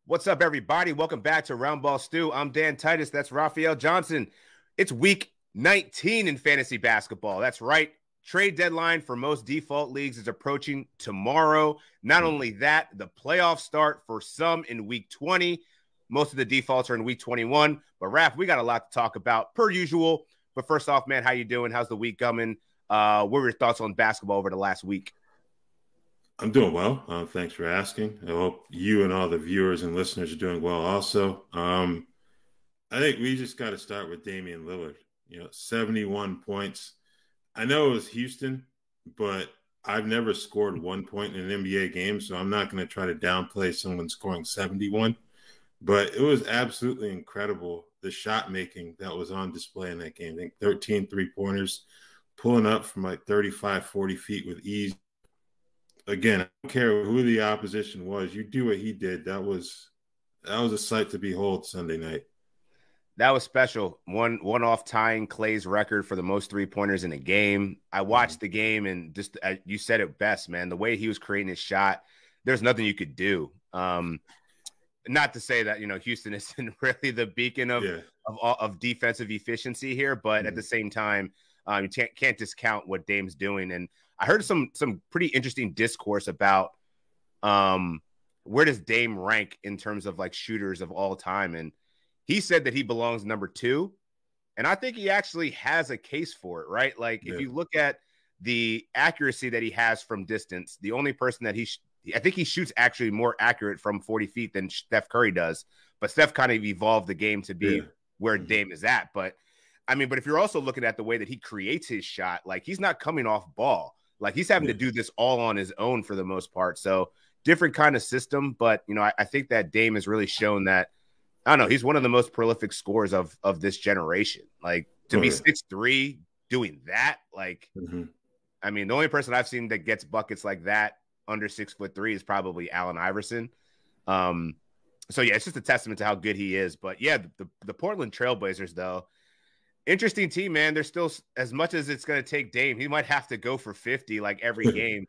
What's up, everybody? Welcome back to Roundball Stew. I'm Dan Titus. That's Raphielle Johnson. It's week 19 in fantasy basketball. That's right. Trade deadline for most default leagues is approaching tomorrow. Not only that, the playoffs start for some in week 20. Most of the defaults are in week 21. But, Raph, we got a lot to talk about, per usual. But first off, man, how you doing? How's the week coming? What were your thoughts on basketball over the last week? I'm doing well. Thanks for asking. I hope you and all the viewers and listeners are doing well also. I think we just got to start with Damian Lillard. 71 points. I know it was Houston, but I've never scored 1 point in an NBA game, so I'm not going to try to downplay someone scoring 71. But it was absolutely incredible, the shot making that was on display in that game. I think 13 three-pointers, pulling up from like 35, 40 feet with ease. Again, I don't care who the opposition was. You do what he did. That was a sight to behold Sunday night. That was special. One off tying Clay's record for the most 3-pointers in a game. I watched the game and just you said it best, man. The way he was creating his shot, there's nothing you could do. Not to say that Houston isn't really the beacon of defensive efficiency here, but at the same time, you can't discount what Dame's doing. And I heard some pretty interesting discourse about where does Dame rank in terms of like shooters of all time, and he said that he belongs number 2, and I think he actually has a case for it, right? Like if you look at the accuracy that he has from distance, the only person that I think he shoots actually more accurate from 40 feet than Steph Curry does, but Steph kind of evolved the game to be where Dame is at. But if you're also looking at the way that he creates his shot, like he's not coming off ball. Like he's having to do this all on his own for the most part. So different kind of system. But, I think that Dame has really shown that, I don't know, he's one of the most prolific scorers of this generation. Like to be 6'3", doing that, like, the only person I've seen that gets buckets like that under 6'3" is probably Allen Iverson. So yeah, it's just a testament to how good he is. But yeah, the Portland Trailblazers, though, interesting team, man. They're still, as much as it's going to take Dame, he might have to go for 50 like every game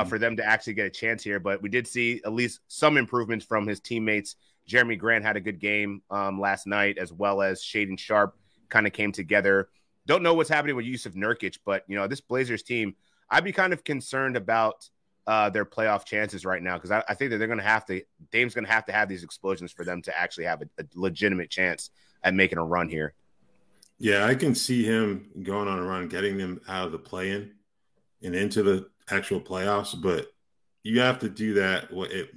for them to actually get a chance here. But we did see at least some improvements from his teammates. Jeremy Grant had a good game last night, as well as Shaedon Sharpe kind of came together. Don't know what's happening with Yusuf Nurkic, but, this Blazers team, I'd be kind of concerned about their playoff chances right now, because I think that Dame's going to have these explosions for them to actually have a legitimate chance at making a run here. Yeah, I can see him going on a run, getting them out of the play-in and into the actual playoffs, but you have to do that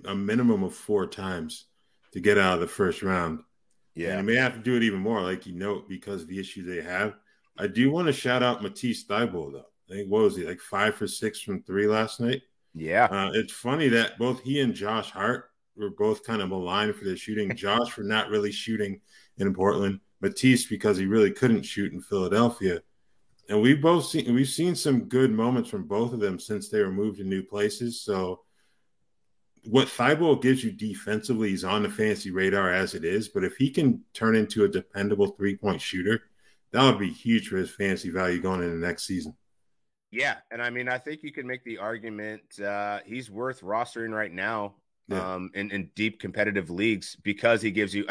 a minimum of 4 times to get out of the first round. Yeah. And you may have to do it even more, like because of the issue they have. I do want to shout out Matisse Thybulle, though. I think, what was he, like 5 for 6 from 3 last night? Yeah. It's funny that both he and Josh Hart were both kind of maligned for their shooting. Josh for not really shooting in Portland. Matisse because he really couldn't shoot in Philadelphia. And we've seen some good moments from both of them since they were moved to new places. So what Thybulle gives you defensively, he's on the fantasy radar as it is. But if he can turn into a dependable 3-point shooter, that would be huge for his fantasy value going into next season. Yeah, and I think you can make the argument he's worth rostering right now in deep competitive leagues, because he gives you,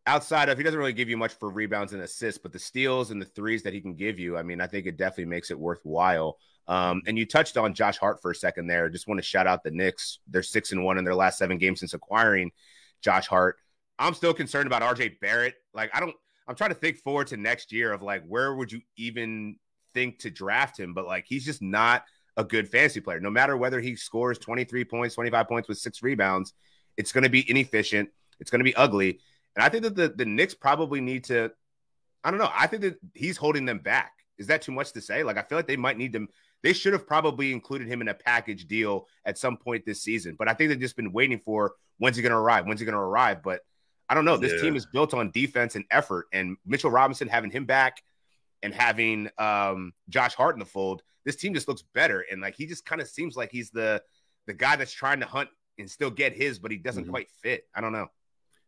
outside of, he doesn't really give you much for rebounds and assists, but the steals and the threes that he can give you, I think it definitely makes it worthwhile. And you touched on Josh Hart for a second there. Just want to shout out the Knicks. They're 6-1 in their last 7 games since acquiring Josh Hart. I'm still concerned about RJ Barrett. Like, I'm trying to think forward to next year of like, where would you even think to draft him? But like, he's just not a good fantasy player. No matter whether he scores 23 points, 25 points with 6 rebounds, it's going to be inefficient. It's going to be ugly. And I think that the Knicks probably need to, I don't know, I think that he's holding them back. Is that too much to say? Like, I feel like they might need them. They should have probably included him in a package deal at some point this season. But I think they've just been waiting for, when's he going to arrive? When's he going to arrive? But I don't know. This team is built on defense and effort. And Mitchell Robinson, having him back and having Josh Hart in the fold, this team just looks better. And like, he just kind of seems like he's the guy that's trying to hunt and still get his, but he doesn't quite fit. I don't know.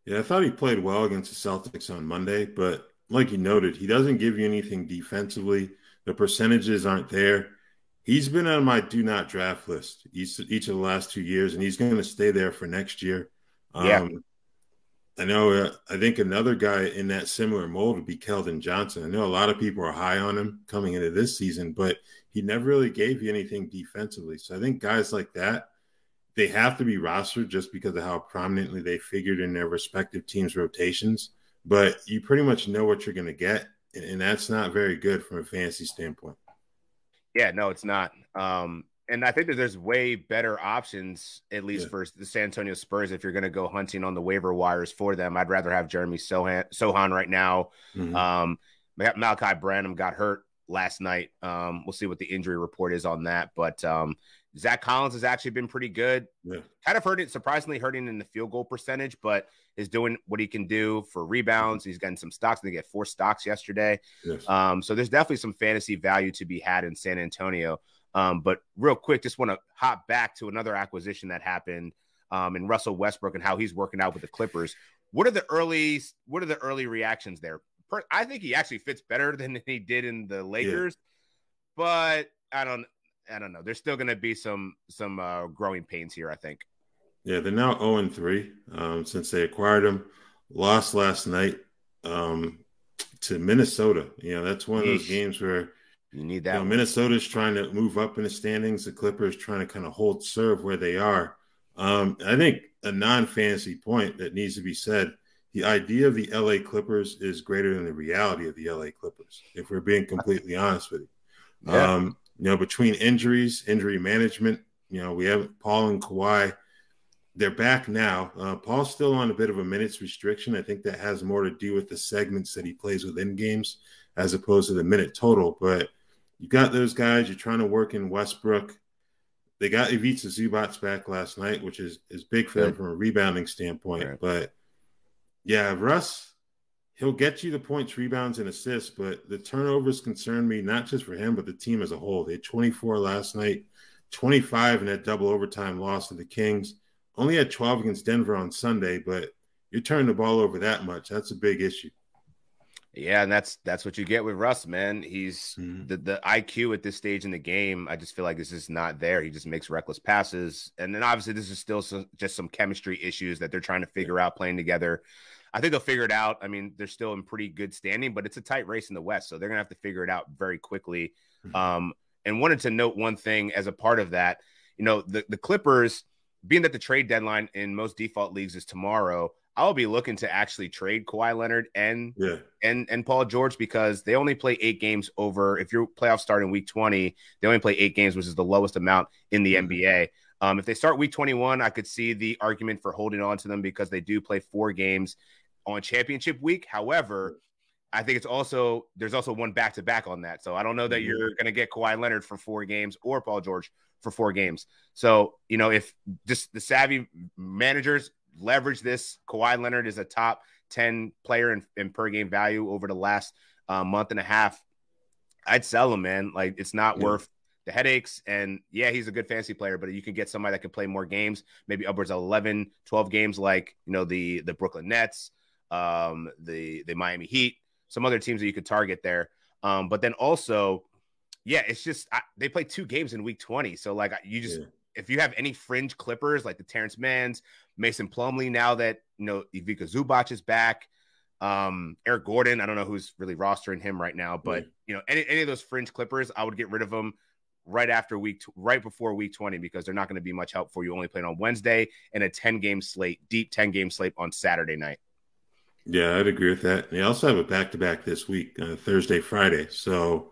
Yeah, I thought he played well against the Celtics on Monday, but like you noted, he doesn't give you anything defensively. The percentages aren't there. He's been on my do not draft list each of the last 2 years, and he's going to stay there for next year. Yeah. I know. I think another guy in that similar mold would be Keldon Johnson. I know a lot of people are high on him coming into this season, but he never really gave you anything defensively. So I think guys like that, they have to be rostered just because of how prominently they figured in their respective teams' rotations. But you pretty much know what you're going to get, and that's not very good from a fantasy standpoint. Yeah, no, it's not. And I think that there's way better options, at least for the San Antonio Spurs, if you're going to go hunting on the waiver wires for them. I'd rather have Jeremy Sohan right now. Malachi Branham got hurt last night. We'll see what the injury report is on that. But Zach Collins has actually been pretty good. Kind of surprisingly hurting in the field goal percentage, but is doing what he can do for rebounds. He's getting some stocks. They get 4 stocks yesterday. So there's definitely some fantasy value to be had in San Antonio. But real quick, just want to hop back to another acquisition that happened in Russell Westbrook and how he's working out with the Clippers. What are the early reactions there? I think he actually fits better than he did in the Lakers, but I don't know. There's still going to be some growing pains here, I think. Yeah, they're now 0-3 since they acquired him. Lost last night to Minnesota. That's one of those games where you need that. Minnesota's trying to move up in the standings. The Clippers trying to kind of hold serve where they are. I think a non-fantasy point that needs to be said, the idea of the LA Clippers is greater than the reality of the LA Clippers, if we're being completely honest with you. Between injuries, injury management, we have Paul and Kawhi. They're back now. Paul's still on a bit of a minutes restriction. I think that has more to do with the segments that he plays within games as opposed to the minute total. But you got those guys. You're trying to work in Westbrook. They got Ivica Zubac back last night, which is big for them from a rebounding standpoint. Right. But, yeah, Russ, he'll get you the points, rebounds, and assists. But the turnovers concern me, not just for him, but the team as a whole. They had 24 last night, 25 in that double overtime loss to the Kings. Only had 12 against Denver on Sunday, but you're turning the ball over that much. That's a big issue. Yeah, and that's what you get with Russ, man. He's the IQ at this stage in the game. I just feel like this is not there. He just makes reckless passes. And then obviously this is still just some chemistry issues that they're trying to figure out playing together. I think they'll figure it out. I mean, they're still in pretty good standing, but it's a tight race in the West, so they're going to have to figure it out very quickly. And wanted to note one thing as a part of that. The Clippers – being that the trade deadline in most default leagues is tomorrow, I'll be looking to actually trade Kawhi Leonard and Paul George because they only play 8 games over. If your playoffs start in week 20, they only play 8 games, which is the lowest amount in the NBA. If they start week 21, I could see the argument for holding on to them because they do play 4 games on championship week. However, I think there's also one back-to-back on that. So I don't know that you're going to get Kawhi Leonard for 4 games or Paul George for 4 games. So, if just the savvy managers leverage this, Kawhi Leonard is a top 10 player in per game value over the last month and a half. I'd sell him, man. Like, it's not worth the headaches. And yeah, he's a good fantasy player, but you can get somebody that can play more games, maybe upwards of 11, 12 games, like, the Brooklyn Nets, the Miami Heat, some other teams that you could target there. But then also, it's just they play 2 games in week 20. So, like, if you have any fringe Clippers, like the Terrence Manns, Mason Plumlee, now that, Ivica Zubac is back, Eric Gordon, I don't know who's really rostering him right now, but, any of those fringe Clippers, I would get rid of them right before week 20 because they're not going to be much help for you, only playing on Wednesday and a 10-game slate, deep 10-game slate on Saturday night. Yeah, I'd agree with that. They also have a back-to-back this week, Thursday, Friday. So,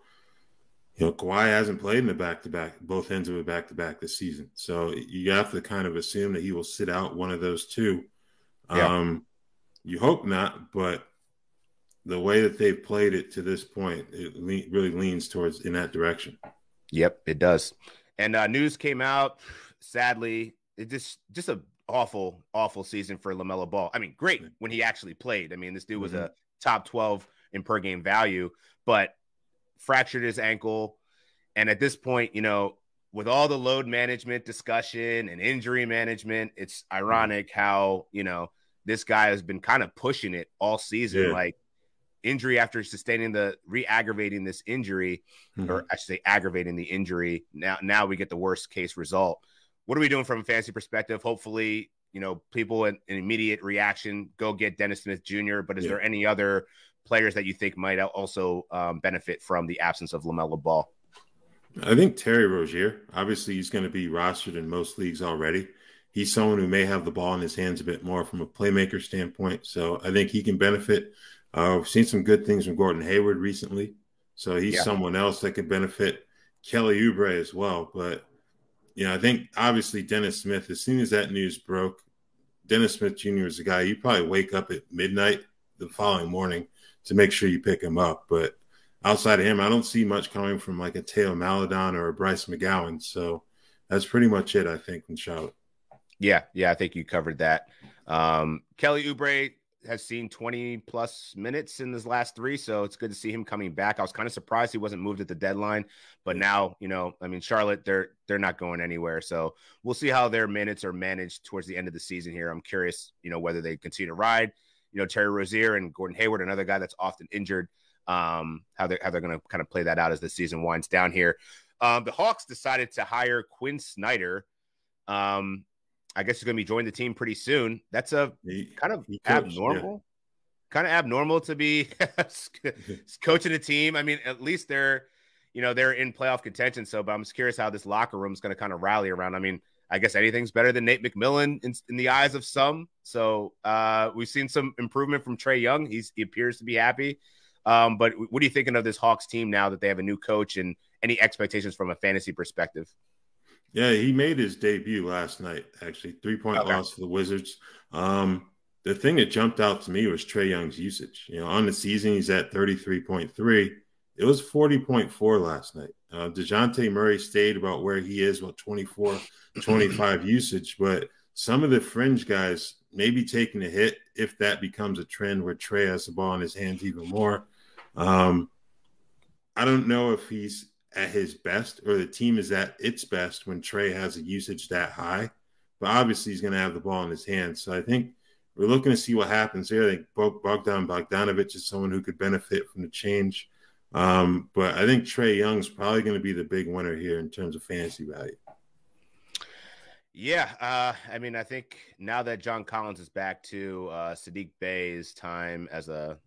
Kawhi hasn't played in the back-to-back, both ends of a back-to-back this season. So you have to kind of assume that he will sit out one of those 2. You hope not, but the way that they've played it to this point, it really leans towards in that direction. Yep, it does. And news came out, sadly, it just a awful season for LaMelo Ball. I mean, great when he actually played. I mean, this dude was a top 12 in per game value, but fractured his ankle. And at this point, with all the load management discussion and injury management, it's ironic how, this guy has been kind of pushing it all season, like injury after sustaining re-aggravating this injury, or I should say aggravating the injury. Now we get the worst case result. What are we doing from a fantasy perspective? Hopefully, people in immediate reaction, go get Dennis Smith Jr., but is there any other players that you think might also benefit from the absence of LaMelo Ball? I think Terry Rozier, obviously he's going to be rostered in most leagues already. He's someone who may have the ball in his hands a bit more from a playmaker standpoint. So I think he can benefit. We've seen some good things from Gordon Hayward recently. So he's someone else that could benefit. Kelly Oubre as well. But, I think obviously Dennis Smith, as soon as that news broke, Dennis Smith Jr. is a guy you probably wake up at midnight the following morning to make sure you pick him up. But outside of him, I don't see much coming from like a Teo Maledon or a Bryce McGowan. So that's pretty much it, I think, in Charlotte. Yeah, I think you covered that. Kelly Oubre has seen 20-plus minutes in his last 3, so it's good to see him coming back. I was kind of surprised he wasn't moved at the deadline, but now, Charlotte, they're not going anywhere. So we'll see how their minutes are managed towards the end of the season here. I'm curious, whether they continue to ride, Terry Rozier and Gordon Hayward, another guy that's often injured, how they're going to kind of play that out as the season winds down here. The Hawks decided to hire Quin Snyder. I guess he's going to be joining the team pretty soon. That's kind of abnormal to be coaching a team. I mean, at least they're in playoff contention. So, but I'm just curious how this locker room is going to kind of rally around. I mean, I guess anything's better than Nate McMillan in the eyes of some. So we've seen some improvement from Trae Young. He appears to be happy. But what are you thinking of this Hawks team now that they have a new coach, and any expectations from a fantasy perspective? Yeah, he made his debut last night, actually. 3-point loss for the Wizards. The thing that jumped out to me was Trae Young's usage. On the season, he's at 33.3. It was 40.4 last night. DeJounte Murray stayed about where he is, 24, 25 usage. But some of the fringe guys may be taking a hit if that becomes a trend where Trae has the ball in his hands even more. I don't know if he's at his best or the team is at its best when Trae has a usage that high, but obviously he's going to have the ball in his hands. So I think we're looking to see what happens here. I think Bogdan Bogdanovic is someone who could benefit from the change. But I think Trae Young's probably going to be the big winner here in terms of fantasy value. Yeah. I mean, I think now that John Collins is back to Sadiq Bey's time as a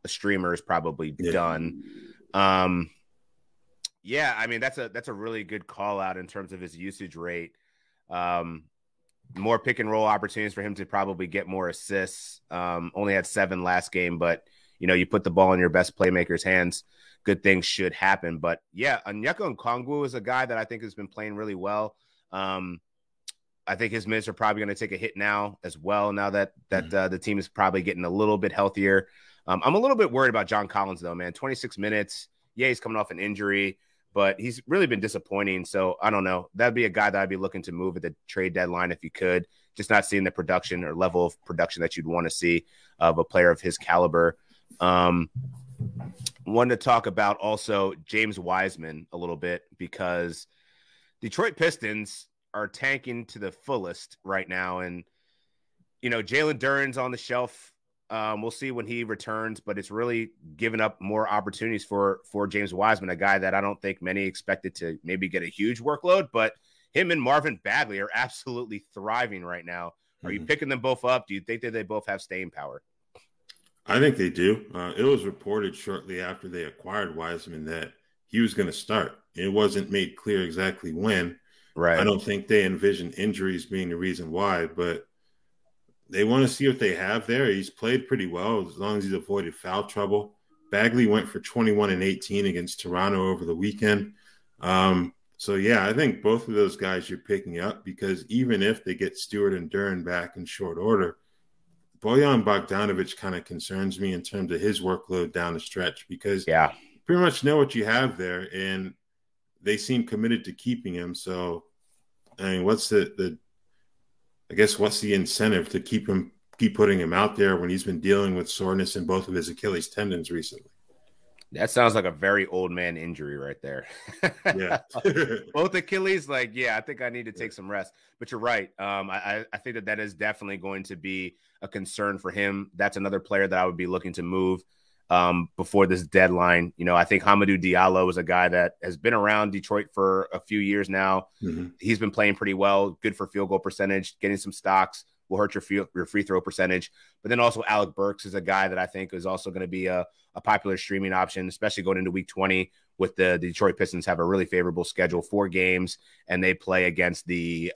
streamer is probably done. Yeah, I mean, that's a really good call out in terms of his usage rate. More pick and roll opportunities for him to probably get more assists. Only had 7 last game, but you put the ball in your best playmaker's hands, good things should happen. But yeah, Onyeka Okongwu is a guy that I think has been playing really well. I think his minutes are probably going to take a hit now as well. Now that the team is probably getting a little bit healthier. I'm a little bit worried about John Collins though, man. 26 minutes. Yeah, he's coming off an injury, but he's really been disappointing. So I don't know. That'd be a guy that I'd be looking to move at the trade deadline if you could. Just not seeing the production or level of production that you'd want to see of a player of his caliber. Wanted to talk about also James Wiseman a little bit because Detroit Pistons are tanking to the fullest right now. And, Jalen Duren's on the shelf. We'll see when he returns, but it's really given up more opportunities for James Wiseman, a guy that I don't think many expected to maybe get a huge workload, but him and Marvin Bagley are absolutely thriving right now. Are you picking them both up? Do you think that they both have staying power? I think they do. It was reported shortly after they acquired Wiseman that he was going to start. It wasn't made clear exactly when. Right. I don't think they envisioned injuries being the reason why, but they want to see what they have there. He's played pretty well as long as he's avoided foul trouble. Bagley went for 21 and 18 against Toronto over the weekend. So, yeah, I think both of those guys you're picking up because even if they get Stewart and Duren back in short order, Bojan Bogdanovic kind of concerns me in terms of his workload down the stretch because you pretty much know what you have there, and they seem committed to keeping him. So, I mean, what's the incentive to keep putting him out there when he's been dealing with soreness in both of his Achilles tendons recently? That sounds like a very old man injury right there. Yeah. Both Achilles, I think I need to take some rest. But you're right. I think that is definitely going to be a concern for him. That's another player that I would be looking to move. before this deadline. You know, I think Hamidou Diallo is a guy that has been around Detroit for a few years now. Mm-hmm. He's been playing pretty well, good for field goal percentage, getting some stocks will hurt your free throw percentage. But then also Alec Burks is a guy that I think is also going to be a popular streaming option, especially going into week 20 with the Detroit Pistons have a really favorable schedule, 4 games, and they play against the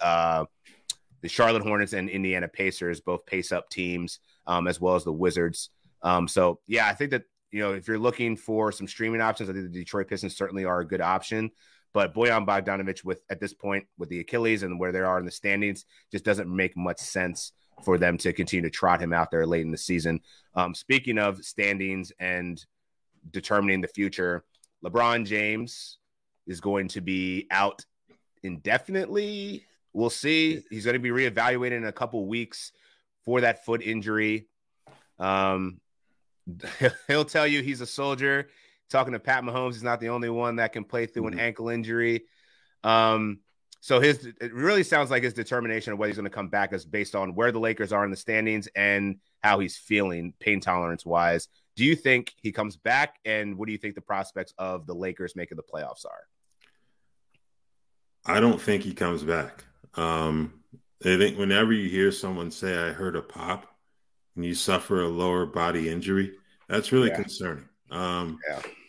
Charlotte Hornets and Indiana Pacers, both pace-up teams, as well as the Wizards. So, yeah, I think that, you know, if you're looking for some streaming options, I think the Detroit Pistons certainly are a good option. But Bojan Bogdanovic, at this point, with the Achilles and where they are in the standings, just doesn't make much sense for them to continue to trot him out there late in the season. Speaking of standings and determining the future, LeBron James is going to be out indefinitely. We'll see. He's going to be reevaluated in a couple weeks for that foot injury. He'll tell you he's a soldier. Talking to Pat Mahomes, he's not the only one that can play through an ankle injury. So it really sounds like his determination of whether he's going to come back is based on where the Lakers are in the standings and how he's feeling pain tolerance wise. Do you think he comes back? And what do you think the prospects of the Lakers making the playoffs are? I don't think he comes back. I think whenever you hear someone say, I heard a pop, and you suffer a lower body injury, that's really concerning.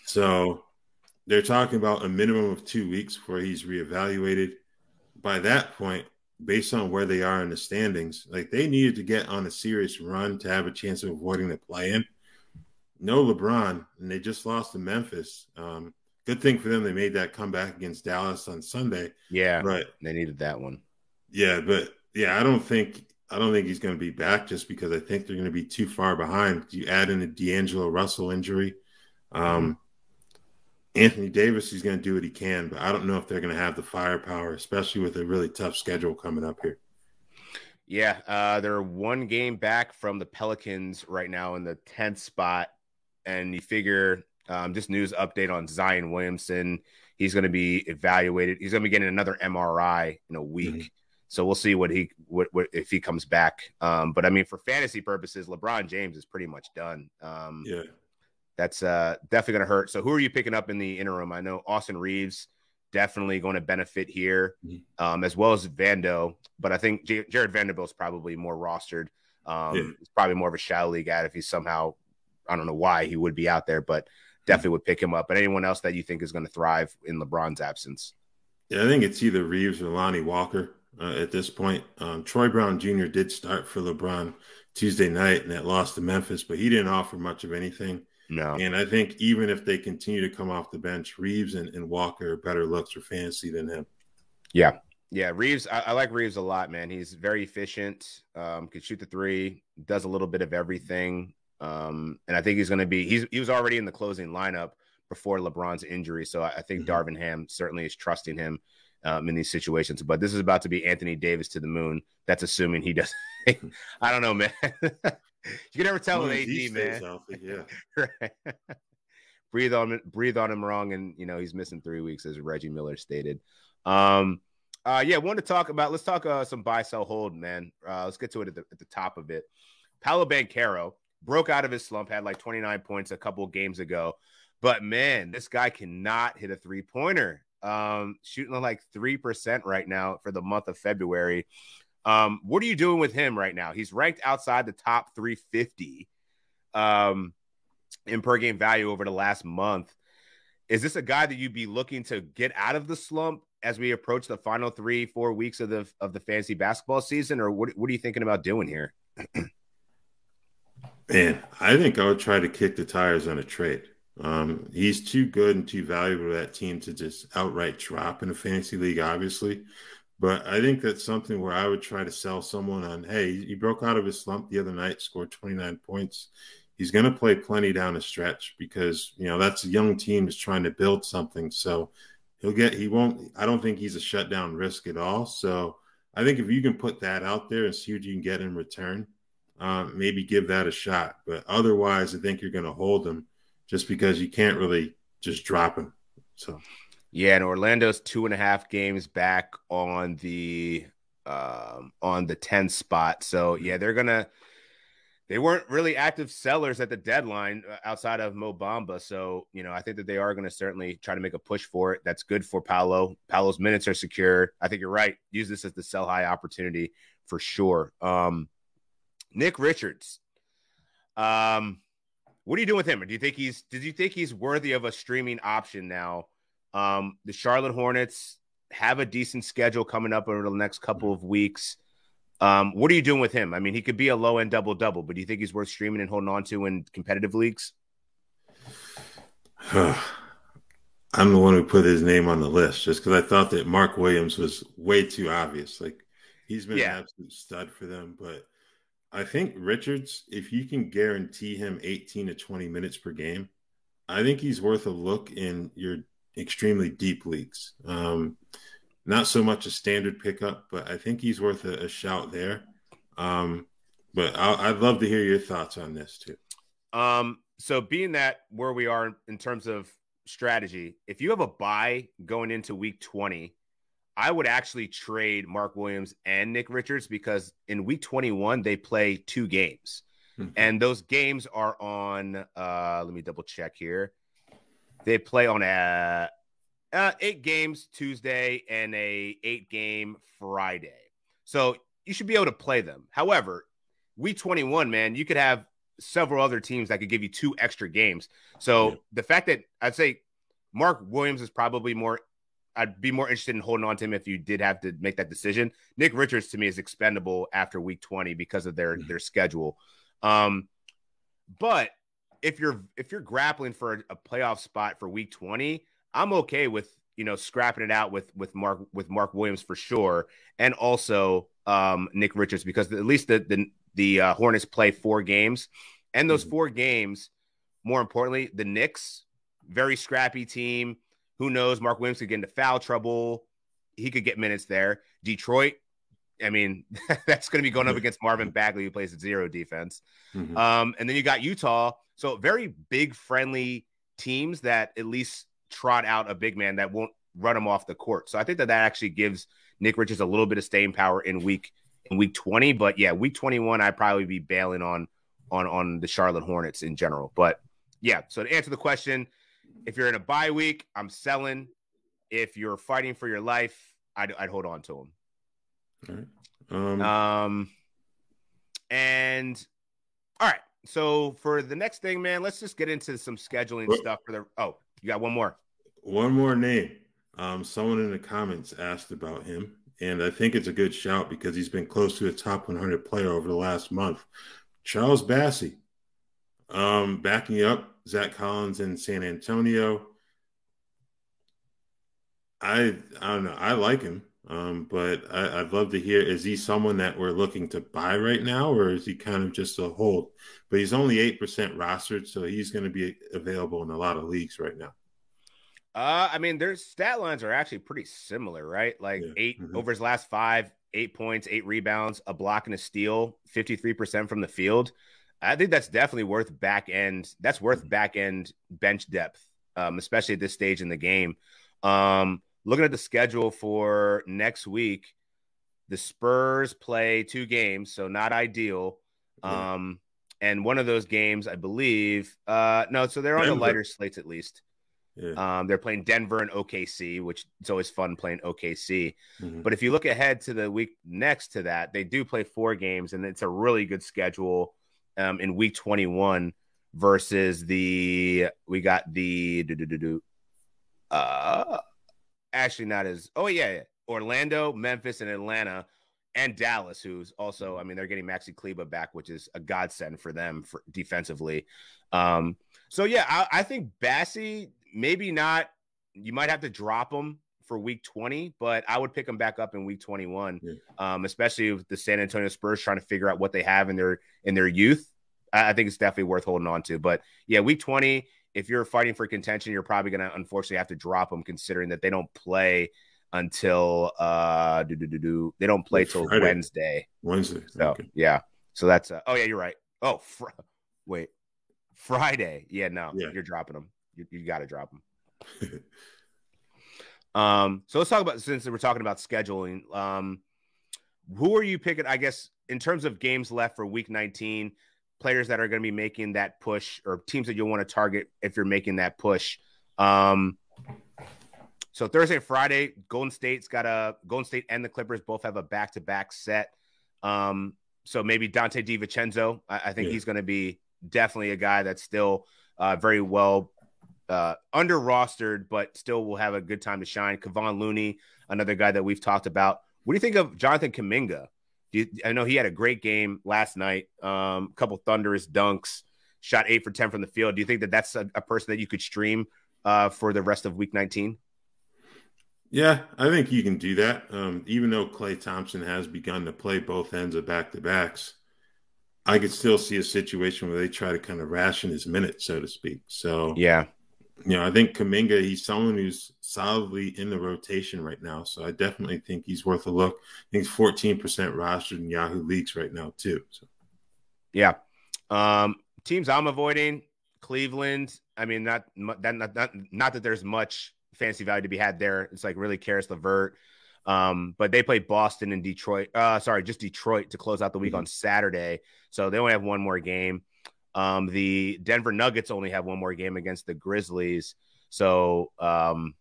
So they're talking about a minimum of 2 weeks before he's reevaluated. By that point, based on where they are in the standings, like they needed to get on a serious run to have a chance of avoiding the play-in. No LeBron, and they just lost to Memphis. Good thing for them they made that comeback against Dallas on Sunday. Yeah, but they needed that one. Yeah, but I don't think he's going to be back just because I think they're going to be too far behind. You add in a D'Angelo Russell injury. Anthony Davis, he's going to do what he can, but I don't know if they're going to have the firepower, especially with a really tough schedule coming up here. Yeah, they're 1 game back from the Pelicans right now in the 10th spot. And you figure just news update on Zion Williamson. He's going to be evaluated. He's going to be getting another MRI in a week. Mm-hmm. So we'll see what if he comes back. But I mean, for fantasy purposes, LeBron James is pretty much done. That's definitely going to hurt. So who are you picking up in the interim? I know Austin Reeves definitely going to benefit here, as well as Vando. But I think Jared Vanderbilt's probably more rostered. It's probably more of a shallow league ad if he's somehow, I don't know why he would be out there, but definitely would pick him up. But anyone else that you think is going to thrive in LeBron's absence? Yeah, I think it's either Reeves or Lonnie Walker at this point. Troy Brown Jr. did start for LeBron Tuesday night, and that lost to Memphis, but he didn't offer much of anything. No. And I think even if they continue to come off the bench, Reeves and Walker are better looks for fantasy than him. Yeah. Reeves, I like Reeves a lot, man. He's very efficient, could shoot the three, does a little bit of everything. And I think he's going to be – he was already in the closing lineup before LeBron's injury. So I think Darvin Ham certainly is trusting him in these situations. But this is about to be Anthony Davis to the moon. That's assuming he does. I don't know, man. You can never tell with AD, man. Healthy, Right. breathe on him wrong, and he's missing 3 weeks, as Reggie Miller stated. Let's talk some buy, sell, hold, man. Let's get to it at the top of it. Paolo Banchero broke out of his slump, had like 29 points a couple of games ago, but man, this guy cannot hit a 3-pointer. Shooting like 3% right now for the month of February. What are you doing with him right now? He's ranked outside the top 350 in per game value over the last month. Is this a guy that you'd be looking to get out of the slump as we approach the final 3-4 weeks of the fantasy basketball season, or what are you thinking about doing here? Man, I think I would try to kick the tires on a trade. He's too good and too valuable to that team to just outright drop in a fantasy league, obviously. But I think that's something where I would try to sell someone on, hey, he broke out of his slump the other night, scored 29 points. He's going to play plenty down the stretch because, that's a young team that's trying to build something. So I don't think he's a shutdown risk at all. So I think if you can put that out there and see what you can get in return, maybe give that a shot. But otherwise, I think you're going to hold him just because you can't really just drop him. So. Yeah, and Orlando's 2.5 games back on the 10th spot. So yeah, they're gonna they weren't really active sellers at the deadline outside of Mo Bamba. So, I think that they are going to certainly try to make a push for it. That's good for Paolo. Paolo's minutes are secure. I think you're right. Use this as the sell high opportunity for sure. Nick Richards. What are you doing with him? Or did you think he's worthy of a streaming option now? The Charlotte Hornets have a decent schedule coming up over the next couple of weeks. What are you doing with him? I mean, he could be a low-end double-double, but do you think he's worth streaming and holding on to in competitive leagues? I'm the one who put his name on the list just because I thought that Mark Williams was way too obvious. Like, he's been an absolute stud for them. But I think Richards, if you can guarantee him 18 to 20 minutes per game, I think he's worth a look in your extremely deep leagues. Not so much a standard pickup, but I think he's worth a shout there. But I'd love to hear your thoughts on this too. So being that where we are in terms of strategy, if you have a bye going into week 20, I would actually trade Mark Williams and Nick Richards because in week 21, they play 2 games. Mm-hmm. And those games are on, let me double check here. They play on 8 games Tuesday and a 8-game Friday. So you should be able to play them. However, week 21, man, you could have several other teams that could give you 2 extra games. So the fact that I'd say Mark Williams is probably I'd be more interested in holding on to him if you did have to make that decision. Nick Richards to me is expendable after week 20 because of their schedule. But if you're grappling for a playoff spot for week 20, I'm okay with, scrapping it out with Mark Williams for sure. And also Nick Richards, because at least the Hornets play 4 games, and those 4 games, more importantly, the Knicks, very scrappy team. Who knows? Mark Williams could get into foul trouble. He could get minutes there. Detroit, I mean, that's going to be going up against Marvin Bagley, who plays 0 defense. Mm-hmm. And then you got Utah. So very big, friendly teams that at least trot out a big man that won't run him off the court. So I think that actually gives Nick Richards a little bit of staying power in week 20. But yeah, week 21, I'd probably be bailing on the Charlotte Hornets in general. But yeah, so to answer the question, if you're in a bye week, I'm selling. If you're fighting for your life, I'd hold on to him. All right. And all right. So for the next thing, man, let's just get into some scheduling stuff for you got one more. One more name. Someone in the comments asked about him, and I think it's a good shout because he's been close to a top 100 player over the last month. Charles Bassey, backing up Zach Collins in San Antonio. I don't know. I like him, but I'd love to hear, is he someone that we're looking to buy right now, or is he kind of just a hold? But he's only 8% rostered, so he's going to be available in a lot of leagues right now. I mean, their stat lines are actually pretty similar, right? Like 8 over his last 5, 8 points, 8 rebounds, a block and a steal, 53% from the field. I think that's definitely worth back end. That's worth back end bench depth, especially at this stage in the game. Looking at the schedule for next week, the Spurs play 2 games, so not ideal. And one of those games, I believe, no, so they're on the lighter slates at least. Yeah. They're playing Denver and OKC, which it's always fun playing OKC. Mm-hmm. But if you look ahead to the week next to that, they do play 4 games, and it's a really good schedule in week 21 versus actually not as Orlando, Memphis, and Atlanta, and Dallas, who's also, I mean, they're getting Maxi Kleber back, which is a godsend for them for defensively. So yeah, I think Bassey, maybe not. You might have to drop him for week 20, but I would pick him back up in week 21, especially with the San Antonio Spurs trying to figure out what they have in their youth. I think it's definitely worth holding on to. But yeah, week 20, if you're fighting for contention, you're probably going to unfortunately have to drop them, considering that they don't play until they don't play till Wednesday. So yeah, so that's you're right. Friday. Yeah, no, you're dropping them. You got to drop them. So let's talk about, since we're talking about scheduling, who are you picking? I guess in terms of games left for week 19, players that are going to be making that push, or teams that you'll want to target if you're making that push. So Thursday and Friday, Golden State and the Clippers both have a back-to-back set. So maybe Dante DiVincenzo. I think he's going to be definitely a guy that's still very well under-rostered, but still will have a good time to shine. Kevon Looney, another guy that we've talked about. What do you think of Jonathan Kuminga? I know he had a great game last night, couple thunderous dunks, shot 8 for 10 from the field. Do you think that that's a person that you could stream for the rest of Week 19? Yeah, I think you can do that. Even though Klay Thompson has begun to play both ends of back-to-backs, I could still see a situation where they try to kind of ration his minutes, so to speak. So, yeah, I think Kuminga, he's someone who's solidly in the rotation right now. So I definitely think he's worth a look. I think he's 14% rostered in Yahoo leagues right now, too. So. Yeah. Teams I'm avoiding, Cleveland. I mean, not that there's much fantasy value to be had there. It's like really Karis LeVert. But they play Boston and Detroit. Just Detroit to close out the week on Saturday. So they only have one more game. The Denver Nuggets only have one more game against the Grizzlies. So, I'm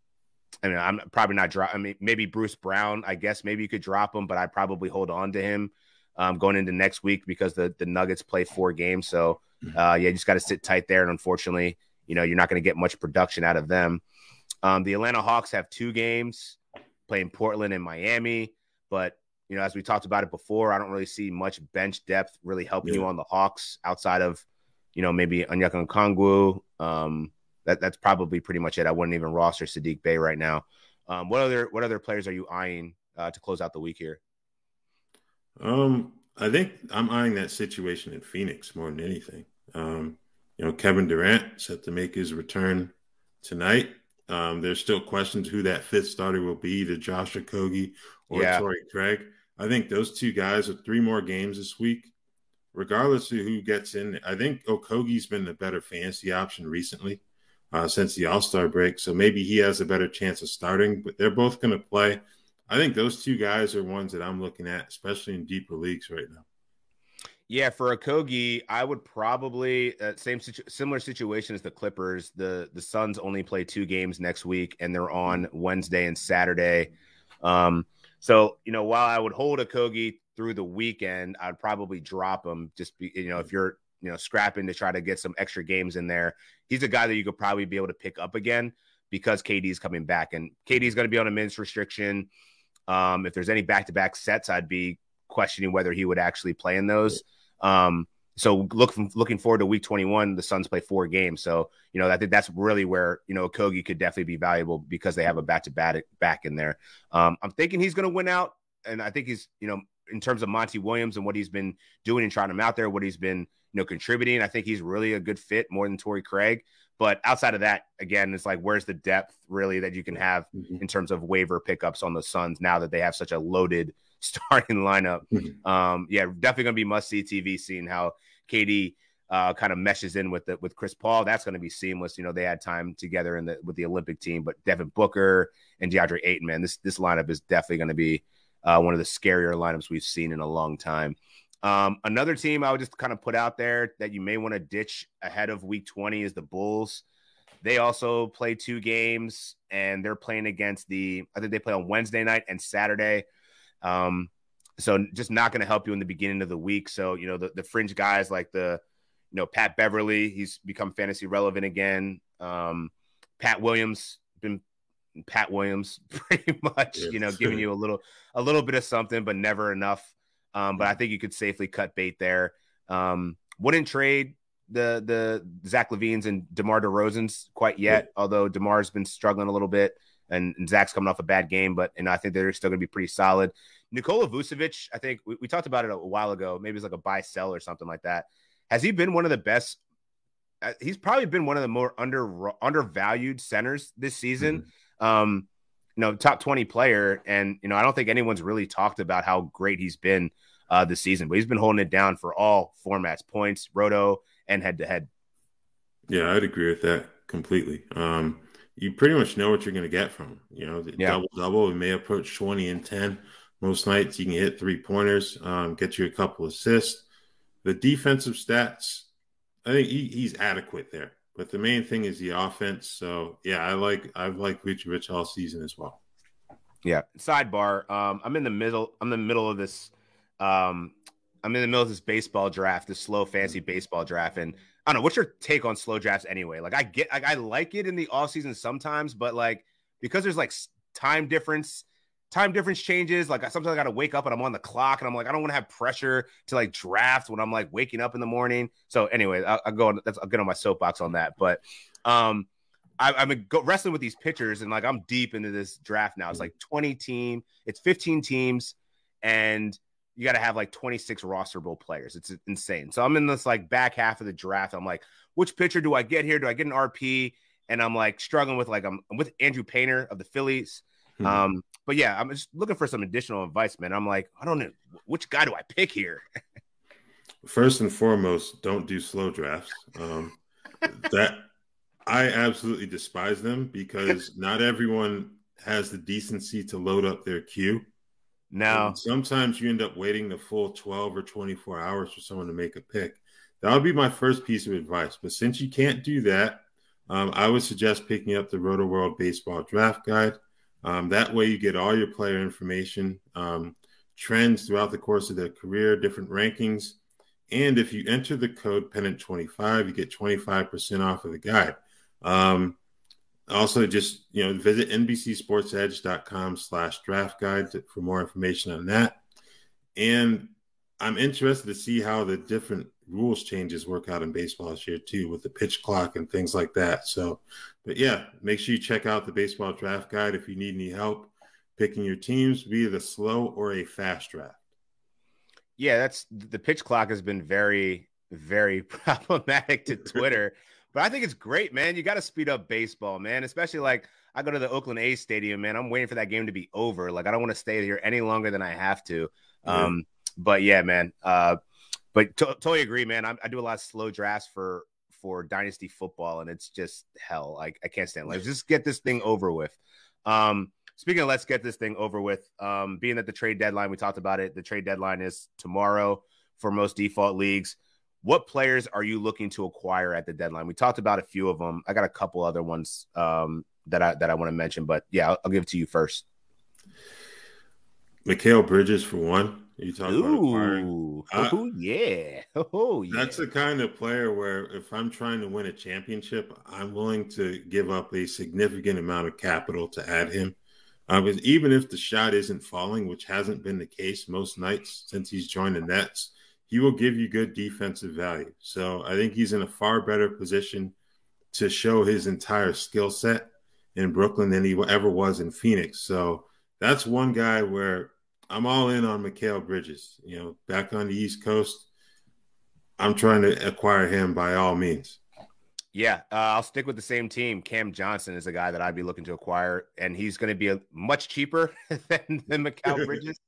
probably not maybe Bruce Brown, I guess maybe you could drop him, but I'd probably hold on to him going into next week because the Nuggets play 4 games. So, you just got to sit tight there. And unfortunately, you're not going to get much production out of them. The Atlanta Hawks have 2 games, playing Portland and Miami. But, as we talked about it before, I don't really see much bench depth really helping you on the Hawks outside of, maybe Onyeka Okongwu. That's probably pretty much it. I wouldn't even roster Saddiq Bey right now. What other players are you eyeing to close out the week here? I think I'm eyeing that situation in Phoenix more than anything. Kevin Durant set to make his return tonight. There's still questions who that 5th starter will be, either Josh Okogie or Torrey Craig. I think those 2 guys with 3 more games this week, regardless of who gets in. I think Okogie's been the better fantasy option recently since the All-Star break. So maybe he has a better chance of starting, but they're both going to play. I think those 2 guys are ones that I'm looking at, especially in deeper leagues right now. Yeah, for Okogie, I would probably similar situation as the Clippers. The Suns only play 2 games next week, and they're on Wednesday and Saturday. So while I would hold Okogie through the weekend, I'd probably drop him. If you're scrapping to try to get some extra games in there, he's a guy that you could probably be able to pick up again because KD's coming back, and KD's going to be on a minutes restriction. If there's any back-to-back sets, I'd be questioning whether he would actually play in those. So looking forward to week 21, the Suns play 4 games. So, I think that's really where, Okogie could definitely be valuable because they have a back in there. I'm thinking he's going to win out. And I think he's, in terms of Monty Williams and what he's been doing and trying him out there, what he's been, contributing, I think he's really a good fit more than Torrey Craig. But outside of that, again, it's like, where's the depth really that you can have in terms of waiver pickups on the Suns now that they have such a loaded starting lineup? Definitely going to be must-see TV, seeing how KD kind of meshes in with Chris Paul. That's going to be seamless. They had time together with the Olympic team, but Devin Booker and DeAndre Ayton, man, this lineup is definitely going to be one of the scarier lineups we've seen in a long time. Another team I would just kind of put out there that you may want to ditch ahead of week 20 is the Bulls. They also play 2 games, and they're playing against I think they play on Wednesday night and Saturday. So just not going to help you in the beginning of the week. So, the fringe guys like Pat Beverly, he's become fantasy relevant again. Pat Williams pretty much, giving you a little bit of something, but never enough. But I think you could safely cut bait there. Wouldn't trade the Zach LaVines and DeMar DeRozan's quite yet, although DeMar's been struggling a little bit and Zach's coming off a bad game, but I think they're still going to be pretty solid. Nikola Vucevic, I think we talked about it a while ago. Maybe it's like a buy sell or something like that. Has he been one of the best? He's probably been one of the more undervalued centers this season. Top 20 player. And, I don't think anyone's really talked about how great he's been this season, but he's been holding it down for all formats, points, roto, and head-to-head. Yeah, I'd agree with that completely. You pretty much know what you're going to get from him. The double-double, it may approach 20 and 10. Most nights you can hit 3-pointers, get you a couple assists. The defensive stats, I think he's adequate there. But the main thing is the offense. So yeah, I've liked Vucevic all season as well. Yeah. Sidebar. I'm in the middle. I'm in the middle of this. I'm in the middle of this baseball draft, this slow fancy baseball draft, and I don't know. What's your take on slow drafts anyway? Like, I like it in the off season sometimes, but like because there's like time difference changes. Like sometimes I got to wake up and I'm on the clock, and I'm like, I don't want to have pressure to like draft when I'm like waking up in the morning. So anyway, I'll get on my soapbox on that, but I've been wrestling with these pitchers, and like I'm deep into this draft now. It's like 20 team, it's 15 teams, and you got to have like 26 rosterable players. It's insane. So I'm in this like back half of the draft. I'm like, which pitcher do I get here? Do I get an RP? And I'm like struggling with like I'm with Andrew Painter of the Phillies. But yeah, I'm just looking for some additional advice, man. I'm like, I don't know, which guy do I pick here? First and foremost, don't do slow drafts. That I absolutely despise them because not everyone has the decency to load up their queue. No. And sometimes you end up waiting the full 12 or 24 hours for someone to make a pick. That would be my first piece of advice. But since you can't do that, I would suggest picking up the Roto World Baseball Draft Guide. That way you get all your player information, trends throughout the course of their career, different rankings. And if you enter the code Pennant25, you get 25% off of the guide. Also, just visit NBCSportsEdge.com/draft guide for more information on that. And I'm interested to see how the different rules changes work out in baseball this year too, with the pitch clock and things like that. So, but yeah, make sure you check out the baseball draft guide if you need any help picking your teams, be it a slow or a fast draft. Yeah, that's the pitch clock has been very, very problematic to Twitter. But I think it's great, man. You got to speed up baseball, man. Especially like I go to the Oakland A's stadium, man. I'm waiting for that game to be over. Like I don't want to stay here any longer than I have to. Yeah. But yeah, man. But totally agree, man. I do a lot of slow drafts for dynasty football, and it's just hell. Like I can't stand it. Like just get this thing over with. Speaking of let's get this thing over with, being that the trade deadline, we talked about it. The trade deadline is tomorrow for most default leagues. What players are you looking to acquire at the deadline? We talked about a few of them. I got a couple other ones that I want to mention, but yeah, I'll give it to you first. Mikal Bridges for one. You talk about acquiring. Yeah. That's the kind of player where if I'm trying to win a championship, I'm willing to give up a significant amount of capital to add him. Because even if the shot isn't falling, which hasn't been the case most nights since he's joined the Nets, he will give you good defensive value. So I think he's in a far better position to show his entire skill set in Brooklyn than he ever was in Phoenix. So that's one guy where I'm all in on Mikal Bridges. Back on the East Coast, I'm trying to acquire him by all means. Yeah, I'll stick with the same team. Cam Johnson is a guy that I'd be looking to acquire, and he's going to be much cheaper than Mikal Bridges.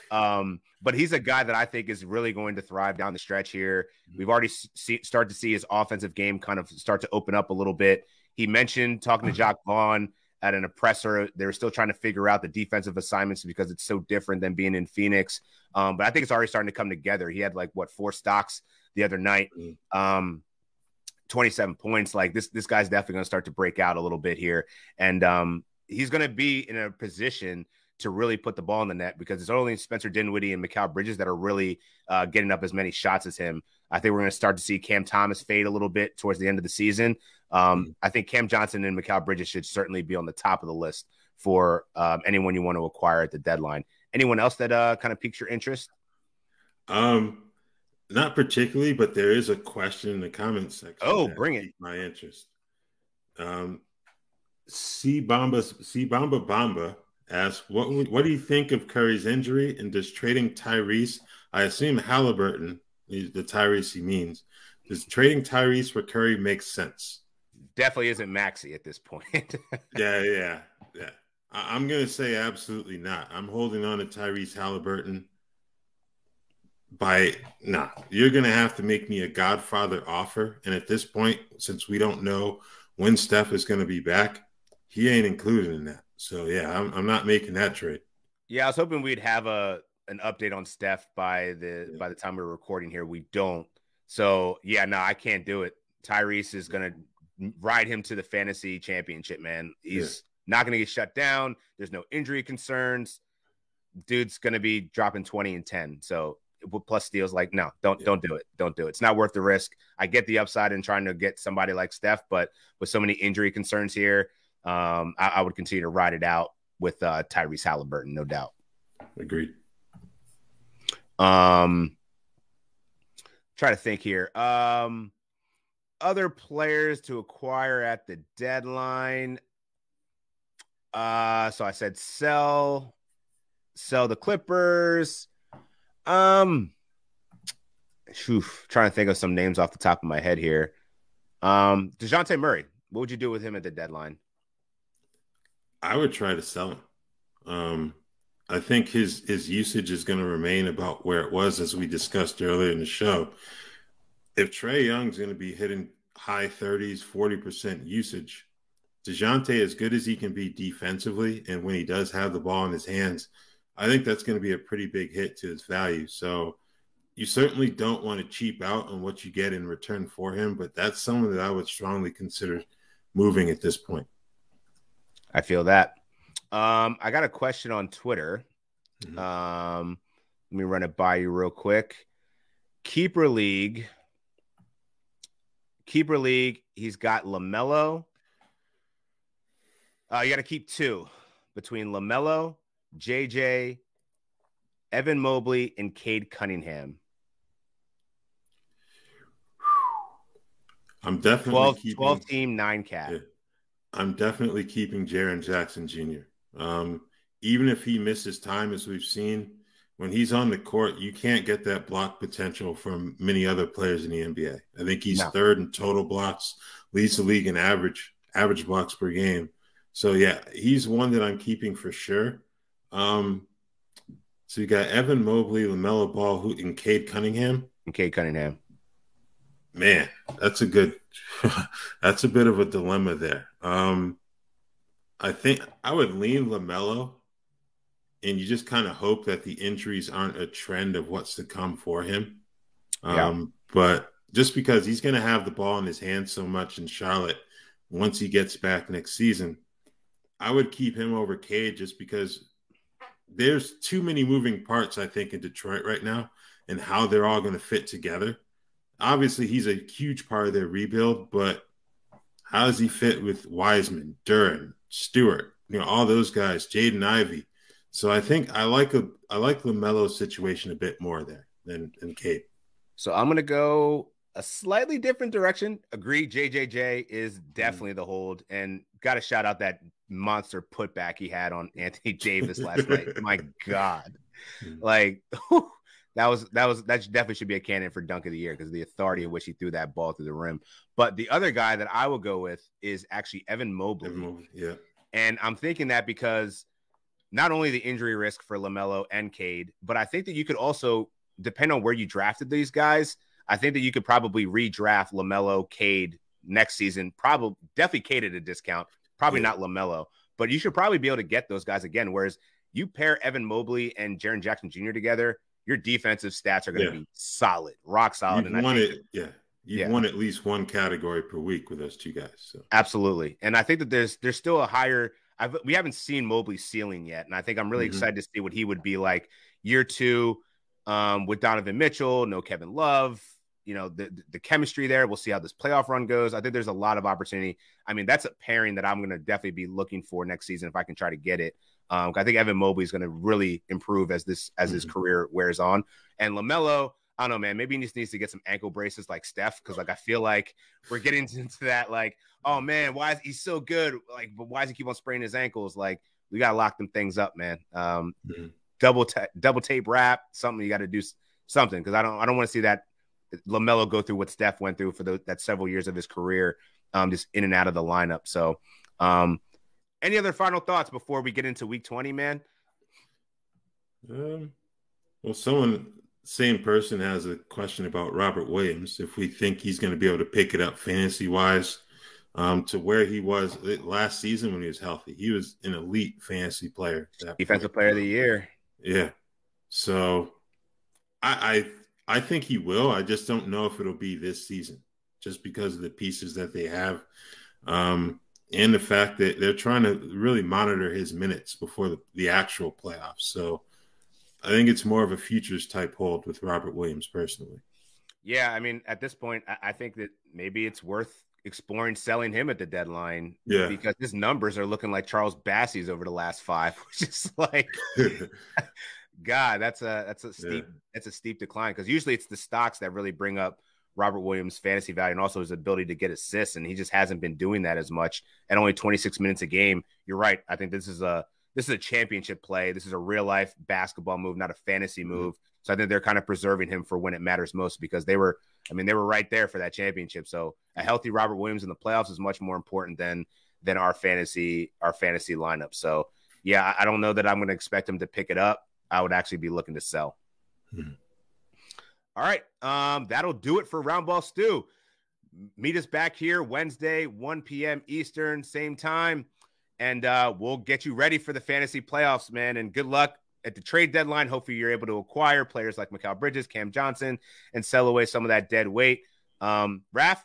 But he's a guy that I think is really going to thrive down the stretch here. We've already started to see his offensive game kind of start to open up a little bit. He mentioned talking to Jacques Vaughn at an oppressor. They were still trying to figure out the defensive assignments because it's so different than being in Phoenix. But I think it's already starting to come together. He had 4 stocks the other night. 27 points. Like this guy's definitely going to start to break out a little bit here. And he's going to be in a position to really put the ball in the net because it's only Spencer Dinwiddie and Mikal Bridges that are really getting up as many shots as him. I think we're going to start to see Cam Thomas fade a little bit towards the end of the season. I think Cam Johnson and Mikal Bridges should certainly be on the top of the list for anyone you want to acquire at the deadline. Anyone else that kind of piques your interest? Not particularly, but there is a question in the comments section. Oh, bring it. My interest. C Bamba asks, what do you think of Curry's injury and does trading Tyrese? I assume Halliburton is the Tyrese he means. Does trading Tyrese for Curry make sense? Definitely isn't Maxey at this point. Yeah. I'm going to say absolutely not. I'm holding on to Tyrese Halliburton. You're going to have to make me a Godfather offer. And at this point, since we don't know when Steph is going to be back, he ain't included in that. So, yeah, I'm not making that trade. Yeah, I was hoping we'd have an update on Steph by the time we were recording here. We don't. So yeah, no, I can't do it. Tyrese is gonna ride him to the fantasy championship, man. He's not gonna get shut down. There's no injury concerns. Dude's gonna be dropping 20 and 10. So plus steals, like, no, don't do it. Don't do it. It's not worth the risk. I get the upside in trying to get somebody like Steph, but with so many injury concerns here, I would continue to ride it out with Tyrese Halliburton, no doubt. Agreed. Try to think here. Other players to acquire at the deadline. So I said sell the Clippers. Trying to think of some names off the top of my head here. DeJounte Murray. What would you do with him at the deadline? I would try to sell him. I think his usage is going to remain about where it was, as we discussed earlier in the show. If Trae Young's going to be hitting high 30s, 40% usage, DeJounte, as good as he can be defensively, and when he does have the ball in his hands, I think that's going to be a pretty big hit to his value. So you certainly don't want to cheap out on what you get in return for him, but that's someone that I would strongly consider moving at this point. I feel that. I got a question on Twitter. Mm-hmm. Let me run it by you real quick. Keeper League. He's got LaMelo. You got to keep two between LaMelo, JJ, Evan Mobley, and Cade Cunningham. I'm definitely keeping 12 team, 9 cap. Yeah. I'm definitely keeping Jaren Jackson Jr. Even if he misses time, as we've seen, when he's on the court, you can't get that block potential from many other players in the NBA. I think he's third in total blocks, leads the league in average blocks per game. So, yeah, he's one that I'm keeping for sure. So you got Evan Mobley, LaMelo Ball, and Cade Cunningham. Man, that's a bit of a dilemma there. I think I would lean LaMelo, and you just kind of hope that the injuries aren't a trend of what's to come for him. But just because he's going to have the ball in his hands so much in Charlotte once he gets back next season, I would keep him over Cade just because there's too many moving parts, I think, in Detroit right now and how they're all going to fit together. Obviously, he's a huge part of their rebuild, but how does he fit with Wiseman, Durant, Stewart, all those guys, Jaden Ivey? So I think I like LaMelo's situation a bit more there than Cade. So I'm going to go a slightly different direction. Agree, JJJ is definitely the hold, and got to shout out that monster putback he had on Anthony Davis last night. My God, like that definitely should be a candidate for dunk of the year because of the authority in which he threw that ball through the rim. But the other guy that I will go with is actually Evan Mobley. Yeah, and I'm thinking that because not only the injury risk for LaMelo and Cade, but I think that you could also, depend on where you drafted these guys, I think that you could probably redraft LaMelo, Cade next season. Definitely Cade at a discount. Probably not LaMelo, but you should probably be able to get those guys again. Whereas you pair Evan Mobley and Jaren Jackson Jr. together, your defensive stats are going to be solid, rock solid. You've won at least one category per week with those two guys. So. Absolutely. And I think that there's still a higher we haven't seen Mobley's ceiling yet. And I think I'm really excited to see what he would be like year two with Donovan Mitchell, no Kevin Love, the chemistry there. We'll see how this playoff run goes. I think there's a lot of opportunity. I mean, that's a pairing that I'm going to definitely be looking for next season if I can try to get it. I think Evan Mobley is going to really improve as his career wears on. And LaMelo, I don't know, man, maybe he just needs to get some ankle braces like Steph, because I feel like we're getting into that, oh man, why is he so good? But why does he keep on spraining his ankles? We got to lock them things up, man. Double tape wrap, something you got to do something, because I don't want to see that LaMelo go through what Steph went through for that several years of his career, just in and out of the lineup. So, any other final thoughts before we get into week 20, man? Well, same person has a question about Robert Williams. If we think he's going to be able to pick it up fantasy-wise to where he was last season when he was healthy. He was an elite fantasy player. Defensive player of the year. Yeah. So I I think he will. I just don't know if it'll be this season, just because of the pieces that they have, and the fact that they're trying to really monitor his minutes before the actual playoffs. So I think it's more of a futures type hold with Robert Williams personally. Yeah, I mean, at this point, I think that maybe it's worth exploring selling him at the deadline because his numbers are looking like Charles Bassey's over the last 5, which is like, God, that's a steep decline, because usually it's the stocks that really bring up Robert Williams' fantasy value and also his ability to get assists, and he just hasn't been doing that as much at only 26 minutes a game. You're right. I think this is a championship play. This is a real life basketball move, not a fantasy move. So I think they're kind of preserving him for when it matters most, because they were right there for that championship. So a healthy Robert Williams in the playoffs is much more important than our fantasy lineup. So yeah, I don't know that I'm going to expect him to pick it up. I would actually be looking to sell. All right. That'll do it for Roundball Stew. Meet us back here Wednesday, 1 p.m. Eastern, same time. And we'll get you ready for the fantasy playoffs, man. And good luck at the trade deadline. Hopefully you're able to acquire players like Mikal Bridges, Cam Johnson, and sell away some of that dead weight. Raph,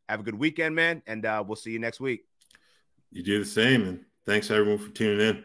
have a good weekend, man. And we'll see you next week. You do the same. And thanks everyone for tuning in.